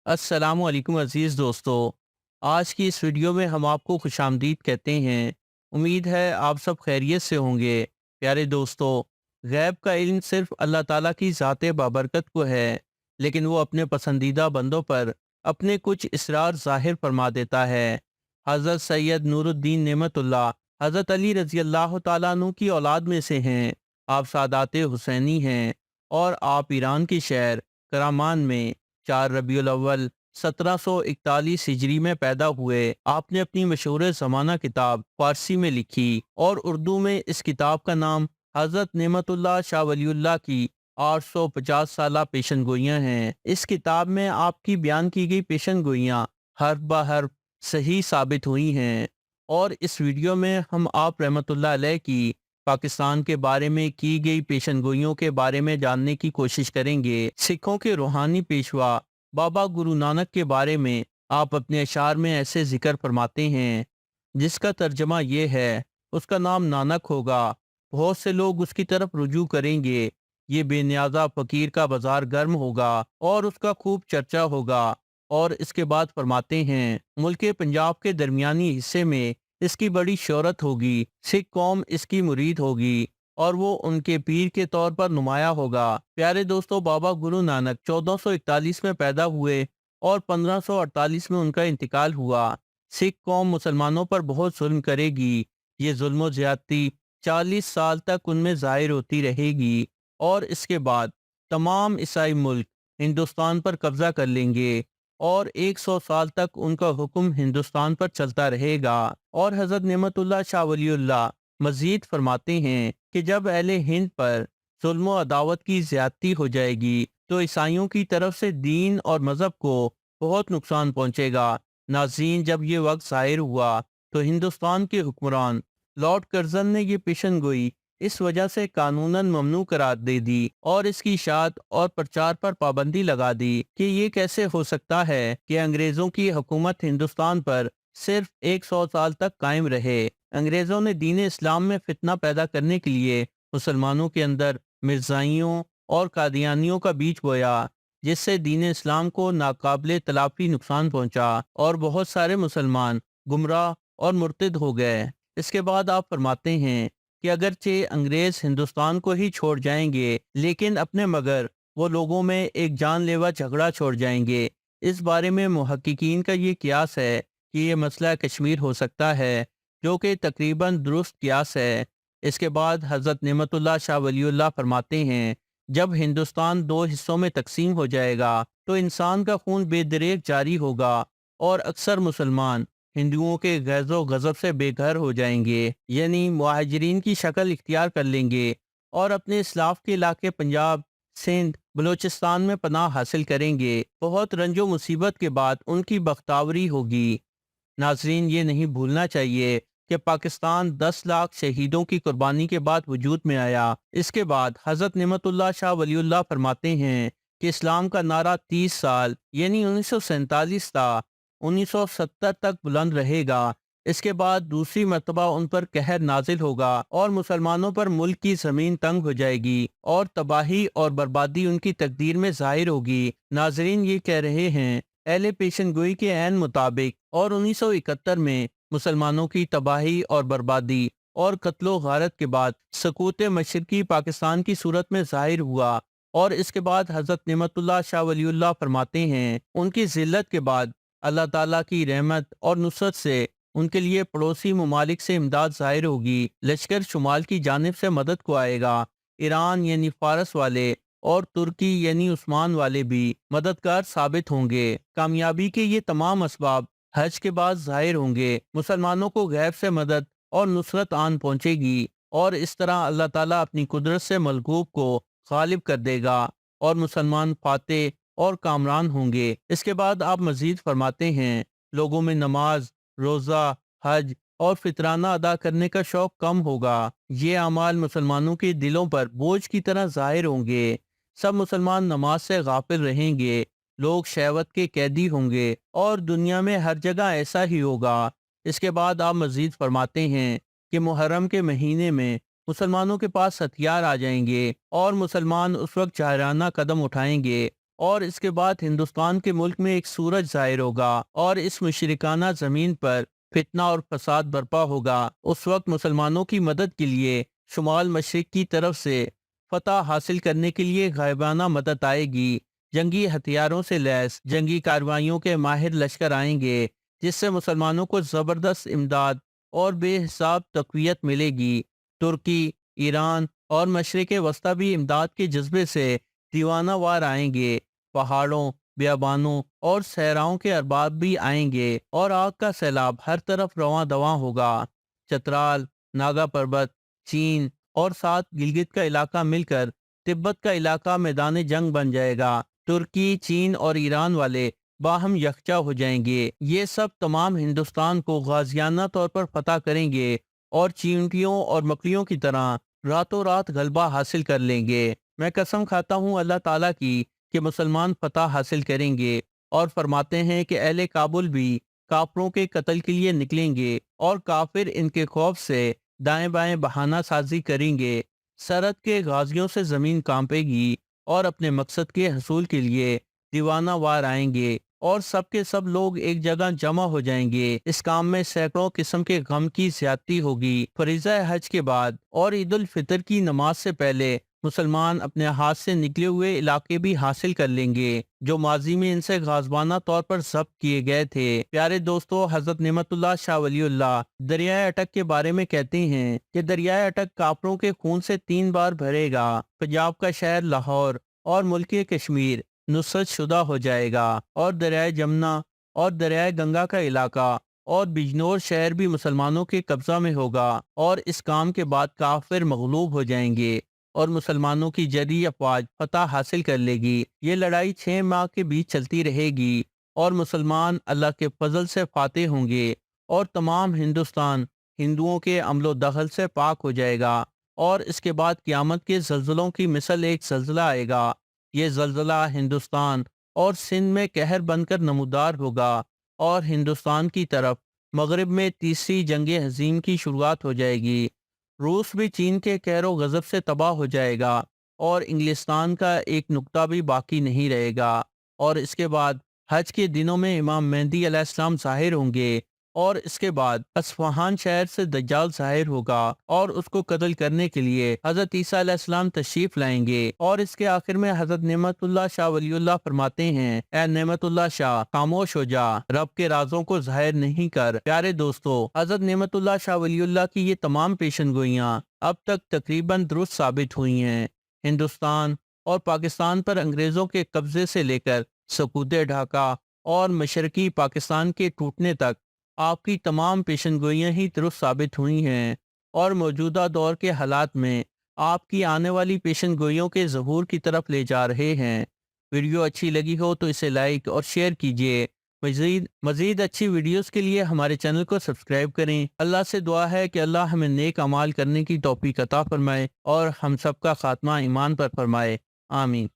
अस्सलामु अलैकुम अज़ीज़ दोस्तों। आज की इस वीडियो में हम आपको खुशामदीद कहते हैं। उम्मीद है आप सब खैरियत से होंगे। प्यारे दोस्तों, गैब का इल्म सिर्फ अल्लाह ताला की ज़ात बाबरकत को है, लेकिन वो अपने पसंदीदा बंदों पर अपने कुछ इसरार ज़ाहिर फरमा देता है। हज़रत सैयद नूरुद्दीन नेमतुल्लाह हज़रत अली रज़ी अल्लाह ताला अन्हु की औलाद में से हैं। आप सादात हुसैनी हैं और आप ईरान के शहर करामान में 4 रबीउल अव्वल 1741 हिजरी में पैदा हुए। आपने अपनी मशहूर ज़माना किताब फारसी में लिखी और उर्दू में इस किताब का नाम हज़रत नेमतुल्लाह शाह वलीउल्लाह की 850 साला पेशन गोइयाँ हैं। इस किताब में आपकी बयान की गई पेशन गोइयाँ हर्फ ब हर्फ सही साबित हुई हैं। और इस वीडियो में हम आप रहमतुल्लाह अलैह की पाकिस्तान के बारे में की गई पेशन गोइयों के बारे में जानने की कोशिश करेंगे। सिखों के रूहानी पेशवा बाबा गुरु नानक के बारे में आप अपने अशार में ऐसे जिक्र फरमाते हैं, जिसका तर्जमा ये है, उसका नाम नानक होगा, बहुत से लोग उसकी तरफ रुजू करेंगे। ये बेनियाजा फकीर का बाजार गर्म होगा और उसका खूब चर्चा होगा। और इसके बाद फरमाते हैं, मुल्क पंजाब के दरमियानी हिस्से में इसकी बड़ी शोहरत होगी, सिख कौम इसकी मुरीद होगी और वो उनके पीर के तौर पर नुमाया होगा। प्यारे दोस्तों, बाबा गुरु नानक 1441 में पैदा हुए और 1548 में उनका इंतकाल हुआ। सिख कौम मुसलमानों पर बहुत जुल्म करेगी। ये जुल्म ज्यादती 40 साल तक उनमें जाहिर होती रहेगी और इसके बाद तमाम ईसाई मुल्क हिंदुस्तान पर कब्जा कर लेंगे और 100 साल तक उनका हुक्म हिंदुस्तान पर चलता रहेगा। और हज़रत नेमतुल्लाह शाह वलीउल्लाह मजीद फरमाते हैं कि जब अहले हिंद पर जुल्म और अदावत की ज्यादती हो जाएगी तो ईसाइयों की तरफ से दीन और मजहब को बहुत नुकसान पहुंचेगा। नाज़रीन, जब ये वक्त ज़ाहिर हुआ तो हिंदुस्तान के हुक्मरान लॉर्ड कर्जन ने ये पेशन गोई इस वजह से कानूनन ममनू करार दे दी और इसकी इशाअत और प्रचार पर पाबंदी लगा दी कि ये कैसे हो सकता है कि अंग्रेजों की हुकूमत हिंदुस्तान पर सिर्फ 100 साल तक कायम रहे। अंग्रेजों ने दीन इस्लाम में फितना पैदा करने के लिए मुसलमानों के अंदर मिर्जाइयों और कादियानियों का बीज बोया, जिससे दीन इस्लाम को नाकाबिले तलाफी नुकसान पहुंचा और बहुत सारे मुसलमान गुमराह और मुर्तद हो गए। इसके बाद आप फरमाते हैं कि अगरचे अंग्रेज हिंदुस्तान को ही छोड़ जाएंगे, लेकिन अपने मगर वो लोगों में एक जानलेवा झगड़ा छोड़ जाएंगे। इस बारे में मुहक्किकीन का ये कियास है कि ये मसला कश्मीर हो सकता है, जो कि तकरीबन दुरुस्त कियास है। इसके बाद हज़रत नेमतुल्लाह शाह वलीउल्लाह फरमाते हैं, जब हिंदुस्तान दो हिस्सों में तकसीम हो जाएगा तो इंसान का खून बेदरेक जारी होगा और अक्सर मुसलमान हिंदुओं के गैज़ो गज़ब से बेघर हो जाएंगे, यानी मुहाजिरीन की शक्ल इख्तियार कर लेंगे और अपने इस्लाफ के इलाके पंजाब, सिंध, बलूचिस्तान में पनाह हासिल करेंगे। बहुत रंजो मुसीबत के बाद उनकी बख्तावरी होगी। नाजरीन, ये नहीं भूलना चाहिए कि पाकिस्तान 10 लाख शहीदों की कुर्बानी के बाद वजूद में आया। इसके बाद हज़रत नेमतुल्लाह शाह वलीउल्लाह फरमाते हैं कि इस्लाम का नारा 30 साल यानी 1947 था, 1970 तक बुलंद रहेगा। इसके बाद दूसरी मरतबा उन पर कहर नाजिल होगा और मुसलमानों पर मुल्क की ज़मीन तंग हो जाएगी और तबाही और बर्बादी उनकी तकदीर में ज़ाहिर होगी। नाजरीन, ये कह रहे हैं अहले पेशन गोई के ऐन मुताबिक और 1971 में मुसलमानों की तबाही और बर्बादी और कत्लो गारत के बाद सकूत मशरकी पाकिस्तान की सूरत में ज़ाहिर हुआ। और इसके बाद हज़रत नेमतुल्लाह शाह वलीउल्लाह फरमाते हैं, उनकी जिल्लत के बाद अल्लाह ताला की रहमत और नुसरत से उनके लिए पड़ोसी ममालिक से इमदाद ज़ाहिर होगी। लश्कर शुमाल की जानिब से मदद को आएगा। ईरान यानी फारस वाले और तुर्की यानी उस्मान वाले भी मददगार साबित होंगे। कामयाबी के ये तमाम असबाब हज के बाद ज़ाहिर होंगे। मुसलमानों को गैब से मदद और नुसरत आन पहुंचेगी और इस तरह अल्लाह ताला अपनी कुदरत से मलगूब को गालिब कर देगा और मुसलमान फातेह और कामरान होंगे। इसके बाद आप मजीद फरमाते हैं, लोगों में नमाज, रोज़ा, हज और फितराना अदा करने का शौक कम होगा। ये अमाल मुसलमानों के दिलों पर बोझ की तरह ज़ाहिर होंगे। सब मुसलमान नमाज से गाफिल रहेंगे। लोग शहवत के कैदी होंगे और दुनिया में हर जगह ऐसा ही होगा। इसके बाद आप मजीद फरमाते हैं कि मुहर्रम के महीने में मुसलमानों के पास हथियार आ जाएंगे और मुसलमान उस वक्त जाहिराना कदम उठाएंगे اور اس کے بعد ہندوستان کے ملک میں ایک سورج ظاہر ہوگا اور اس مشرکانہ زمین پر فتنہ اور فساد برپا ہوگا۔ اس وقت مسلمانوں کی مدد کے لیے شمال مشرق کی طرف سے فتح حاصل کرنے کے لیے غائبانہ مدد آئے گی۔ جنگی ہتھیاروں سے لیس جنگی کارروائیوں کے ماہر لشکر آئیں گے، جس سے مسلمانوں کو زبردست امداد اور بے حساب تقویت ملے گی۔ ترکی، ایران اور مشرق وسطیٰ بھی امداد کے جذبے سے دیوانہ وار آئیں گے۔ پہاڑوں، بیابانوں اور صحراؤں کے ارباب بھی آئیں گے اور آگ کا سیلاب ہر طرف رواں دواں ہوگا۔ چترال، ناگا پربت، چین اور ساتھ گلگت کا علاقہ مل کر تبت کا علاقہ میدان جنگ بن جائے گا۔ ترکی، چین اور ایران والے باہم یکجا ہو جائیں گے۔ یہ سب تمام ہندوستان کو غازیانہ طور پر فتح کریں گے اور چینٹیوں اور مکڑیوں کی طرح راتوں رات غلبہ حاصل کر لیں گے۔ میں قسم کھاتا ہوں اللہ تعالیٰ کی کہ مسلمان فتح حاصل کریں گے، اور فرماتے ہیں کہ اہل کابل بھی کافروں کے قتل کے لیے نکلیں گے اور کافر ان کے خوف سے دائیں بائیں بہانہ سازی کریں گے۔ سرحد کے غازیوں سے زمین کانپے گی اور اپنے مقصد کے حصول کے لیے دیوانہ وار آئیں گے اور سب کے سب لوگ ایک جگہ جمع ہو جائیں گے۔ اس کام میں سینکڑوں قسم کے غم کی زیادتی ہوگی۔ فریضہ حج کے بعد اور عید الفطر کی نماز سے پہلے مسلمان اپنے ہاتھ سے نکلے ہوئے علاقے بھی حاصل کر لیں گے جو ماضی میں ان سے غازبانہ طور پر ضبط کیے گئے تھے۔ پیارے دوستو، حضرت نعمت اللہ شاہ ولی اللہ دریائے اٹک کے بارے میں کہتے ہیں کہ دریائے اٹک کافروں کے خون سے 3 بار بھرے گا۔ پنجاب کا شہر لاہور اور ملک کشمیر نصرت شدہ ہو جائے گا، اور دریائے جمنا اور دریائے گنگا کا علاقہ اور بجنور شہر بھی مسلمانوں کے قبضہ میں ہوگا، اور اس کام کے بعد کافر مغلوب ہو جائیں گے اور مسلمانوں کی جری افواج فتح حاصل کر لے گی۔ یہ لڑائی 6 ماہ کے بیچ چلتی رہے گی اور مسلمان اللہ کے فضل سے فاتح ہوں گے، اور تمام ہندوستان ہندوؤں کے عمل و دخل سے پاک ہو جائے گا، اور اس کے بعد قیامت کے زلزلوں کی مثل ایک زلزلہ آئے گا۔ یہ زلزلہ ہندوستان اور سندھ میں قہر بن کر نمودار ہوگا، اور ہندوستان کی طرف مغرب میں تیسری جنگ عظیم کی شروعات ہو جائے گی۔ روس بھی چین کے قہر و غضب سے تباہ ہو جائے گا، اور انگلستان کا ایک نقطہ بھی باقی نہیں رہے گا۔ اور اس کے بعد حج کے دنوں میں امام مہدی علیہ السلام ظاہر ہوں گے، اور اس کے بعد اصفہان شہر سے دجال ظاہر ہوگا، اور اس کو قتل کرنے کے لیے حضرت عیسیٰ علیہ السلام تشریف لائیں گے۔ اور اس کے آخر میں حضرت نعمت اللہ شاہ ولی اللہ فرماتے ہیں، اے نعمت اللہ شاہ، خاموش ہو جا، رب کے رازوں کو ظاہر نہیں کر۔ پیارے دوستو، حضرت نعمت اللہ شاہ ولی اللہ کی یہ تمام پیشن گوئیاں اب تک تقریباً درست ثابت ہوئی ہیں۔ ہندوستان اور پاکستان پر انگریزوں کے قبضے سے لے کر سقوط ڈھاکہ اور مشرقی پاکستان کے ٹوٹنے تک آپ کی تمام پیشن گوئیاں ہی درست ثابت ہوئی ہیں، اور موجودہ دور کے حالات میں آپ کی آنے والی پیشن گوئیوں کے ظہور کی طرف لے جا رہے ہیں۔ ویڈیو اچھی لگی ہو تو اسے لائک اور شیئر کیجیے۔ مزید اچھی ویڈیوز کے لیے ہمارے چینل کو سبسکرائب کریں۔ اللہ سے دعا ہے کہ اللہ ہمیں نیک اعمال کرنے کی توفیق عطا فرمائے اور ہم سب کا خاتمہ ایمان پر فرمائے۔ آمین۔